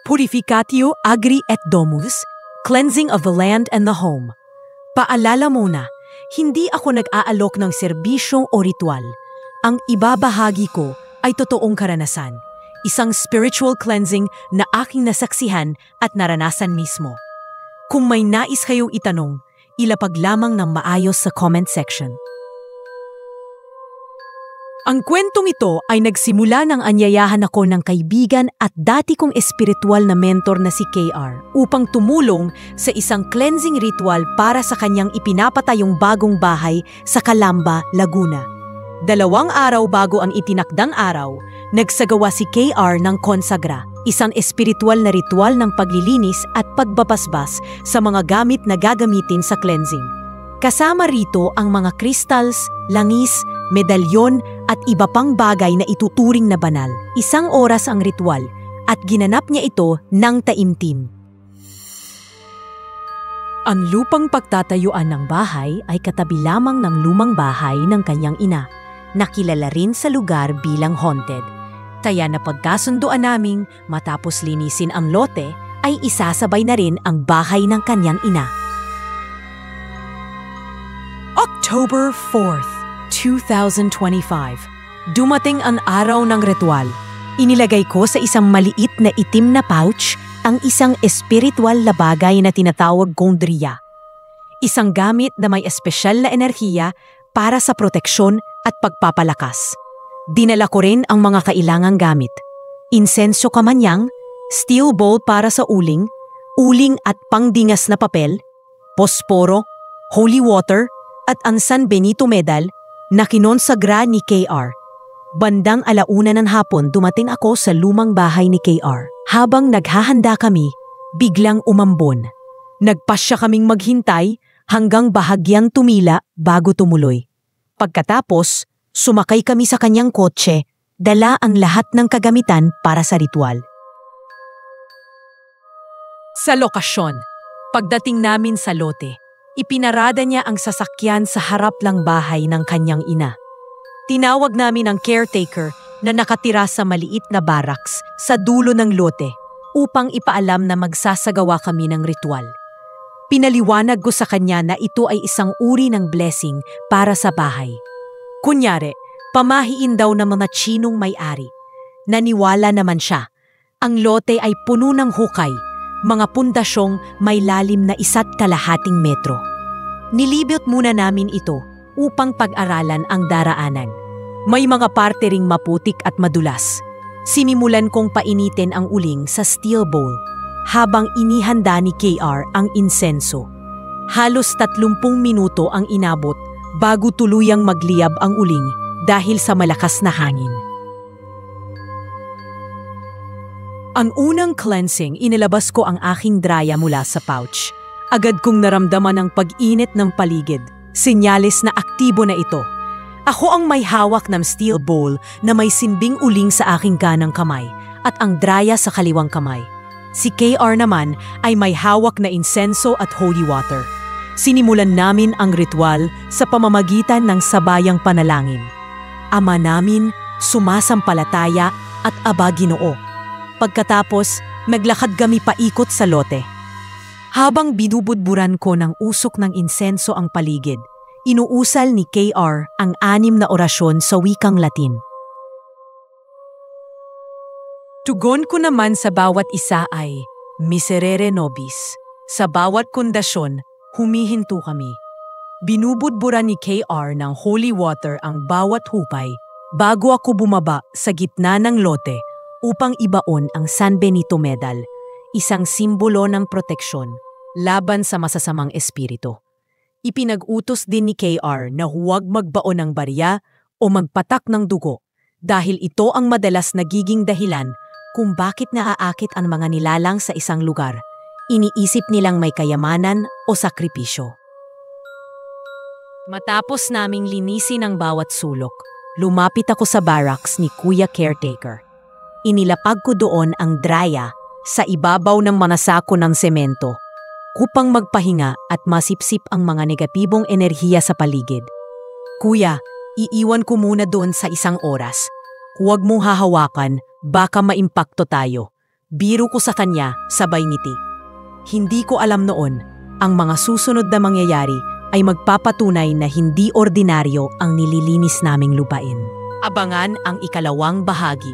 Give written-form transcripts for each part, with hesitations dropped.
Purificatio agri et domus, cleansing of the land and the home. Paalala muna, hindi ako nag-aalok ng serbisyo o ritual. Ang ibabahagi ko ay totoong karanasan, isang spiritual cleansing na aking nasaksihan at naranasan mismo. Kung may nais kayong itanong, ilapag lamang ng maayos sa comment section. Ang kwentong ito ay nagsimula nang anyayahan ako ng kaibigan at dati kong espiritual na mentor na si KR upang tumulong sa isang cleansing ritual para sa kanyang ipinapatayong bagong bahay sa Calamba, Laguna. 2 araw bago ang itinakdang araw, nagsagawa si KR ng konsagra, isang espiritual na ritual ng paglilinis at pagbabasbas sa mga gamit na gagamitin sa cleansing. Kasama rito ang mga crystals, langis, medalyon at iba pang bagay na ituturing na banal. 1 oras ang ritual at ginanap niya ito ng taimtim. Ang lupang pagtatayuan ng bahay ay katabi lamang ng lumang bahay ng kanyang ina, na kilala rin sa lugar bilang haunted. Kaya napagkasunduan naming matapos linisin ang lote ay isasabay na rin ang bahay ng kanyang ina. October 4th, 2025. Dumating ang araw ng ritual. Inilagay ko sa isang maliit na itim na pouch ang isang espiritual na bagay na tinatawag kong driya. Isang gamit na may espesyal na enerhiya para sa proteksyon at pagpapalakas. Dinala ko rin ang mga kailangang gamit. Insenso kamanyang, steel bowl para sa uling at pangdingas na papel, posporo, holy water, at ang San Benito medal na kinonsagra ni KR. Bandang 1:00 ng hapon dumating ako sa lumang bahay ni KR. Habang naghahanda kami, biglang umambon. Nagpasya kaming maghintay hanggang bahagyang tumila bago tumuloy. Pagkatapos, sumakay kami sa kanyang kotse, dala ang lahat ng kagamitan para sa ritual. Sa lokasyon, pagdating namin sa lote, ipinarada niya ang sasakyan sa harap lang bahay ng kanyang ina. Tinawag namin ang caretaker na nakatira sa maliit na barracks sa dulo ng lote upang ipaalam na magsasagawa kami ng ritual. Pinaliwanag ko sa kanya na ito ay isang uri ng blessing para sa bahay. Kunyari, pamahiin daw ng mga Tsinong may-ari. Naniwala naman siya. Ang lote ay puno ng hukay, mga pundasyong may lalim na 1.5 metro. Nilibot muna namin ito upang pag-aralan ang daraanan. May mga parte ring maputik at madulas. Sinimulan kong painitin ang uling sa steel bowl habang inihanda ni KR ang insenso. Halos 30 minuto ang inabot bago tuluyang magliyab ang uling dahil sa malakas na hangin. Ang unang cleansing, inilabas ko ang aking draya mula sa pouch. Agad kong naramdaman ang pag-init ng paligid. Senyales na aktibo na ito. Ako ang may hawak ng steel bowl na may simbing uling sa aking kanang kamay at ang draya sa kaliwang kamay. Si KR naman ay may hawak na insenso at holy water. Sinimulan namin ang ritual sa pamamagitan ng sabayang panalangin. Ama namin, sumasampalataya at Aba Ginoo. Pagkatapos, maglakad kami paikot sa lote. Habang binubudburan ko ng usok ng insenso ang paligid, inuusal ni KR ang 6 na orasyon sa wikang Latin. Tugon ko naman sa bawat isa ay, Miserere nobis. Sa bawat kondasyon, humihinto kami. Binubudburan ni KR ng holy water ang bawat hupay bago ako bumaba sa gitna ng lote upang ibaon ang San Benito medal, isang simbolo ng proteksyon laban sa masasamang espiritu. Ipinag-utos din ni KR na huwag magbaon ng barya o magpatak ng dugo dahil ito ang madalas nagiging dahilan kung bakit naaakit ang mga nilalang sa isang lugar. Iniisip nilang may kayamanan o sakripisyo. Matapos naming linisin ang bawat sulok, lumapit ako sa barracks ni Kuya Caretaker. Inilapag ko doon ang draya sa ibabaw ng manasako ng semento upang magpahinga at masipsip ang mga negatibong enerhiya sa paligid. Kuya, iiwan ko muna doon sa 1 oras. Huwag mong hahawakan, baka maimpakto tayo. Biro ko sa kanya, sabay ngiti. Hindi ko alam noon, ang mga susunod na mangyayari ay magpapatunay na hindi ordinaryo ang nililinis naming lupain. Abangan ang ikalawang bahagi.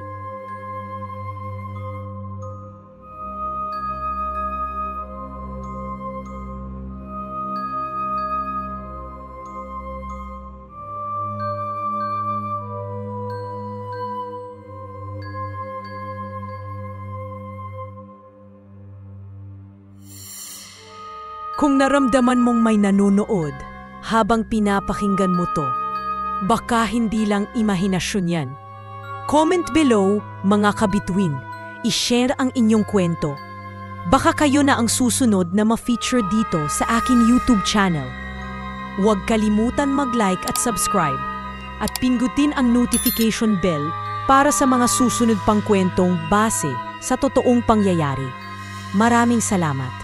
Kung naramdaman mong may nanonood habang pinapakinggan mo to, baka hindi lang imahinasyon yan. Comment below, mga kabituin. I-share ang inyong kwento. Baka kayo na ang susunod na ma-feature dito sa aking YouTube channel. Huwag kalimutan mag-like at subscribe. At pindutin ang notification bell para sa mga susunod pang kwentong base sa totoong pangyayari. Maraming salamat.